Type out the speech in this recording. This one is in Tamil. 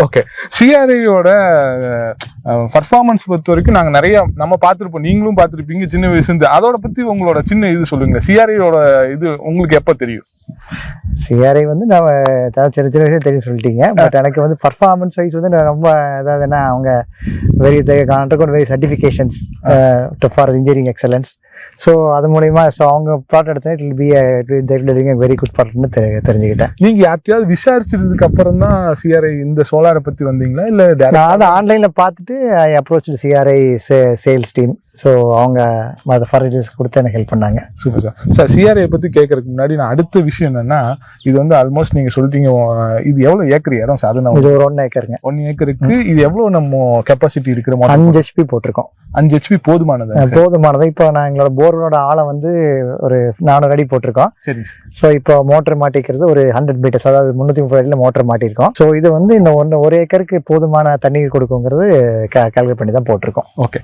ஓகே. சிஆர்ஐயோட பர்ஃபார்மன்ஸ் பொறுத்த வரைக்கும் நாங்க நிறைய நம்ம பார்த்துருப்போம், நீங்களும் பார்த்துருப்பீங்க சின்ன வயசுலேருந்து. அதோட பத்தி உங்களோட சின்ன இது சொல்லுங்க. சிஆர்ஐயோட இது உங்களுக்கு எப்ப தெரியும்? சிஆர்ஐ வந்து நான் சின்ன சின்ன விஷயம் தெரியும் சொல்லிட்டீங்க. பட் எனக்கு வந்து பர்ஃபார்மன்ஸ் வைஸ் வந்து நான் ரொம்ப அதாவதுன்னா அவங்க very certifications for engineering excellence. So அது மூலயமா அவங்க ப்ராடக்ட் எடுத்தேன் it will be very good ப்ராடக்ட்னு தெரிஞ்சுக்கிட்டேன். நீங்க யார்ட்டையாவது விசாரிச்சதுக்கு அப்புறம் தான் சிஆர்ஐ இந்த சோலாரை பத்தி வந்தீங்களா இல்ல நான் வந்து ஆன்லைன்ல பார்த்துட்டு I approach CRI sales team. So அவங்க அதை ஃபர்டிஸ் கொடுத்து எனக்கு ஹெல்ப் பண்ணாங்க. Super sir. சார் சிஆர்ஐ பத்தி கேட்கறதுக்கு முன்னாடி நான் அடுத்த விஷயம் என்னன்னா, இது வந்து ஆல்மோஸ்ட் நீங்க சொல்லிட்டீங்க இது எவ்வளவு ஏக்கர் இடம் சார்? இது ஒரு 1 ஏக்கருங்க. 1 ஏக்கருக்கு இது எவ்வளவு நம்ம கெப்பாசிட்டி இருக்கிற 5 HP போட்டிருக்கோம். 5 HP போதுமானது? போதுமானது. இப்போ நான் எங்களோட போரோட ஆழம் வந்து ஒரு 400 அடி போட்டிருக்கோம். சரி. ஸோ இப்போ மோட்டர் மாட்டிக்கிறது ஒரு 100 மீட்டர்ஸ், அதாவது 330 அடியில் மோட்டர் மாட்டிருக்கோம். ஸோ இது வந்து இந்த 1 ஏக்கருக்கு போதுமான தண்ணீர் கொடுக்குங்கிறது கால்குலேட் பண்ணி தான் போட்டிருக்கோம். ஓகே.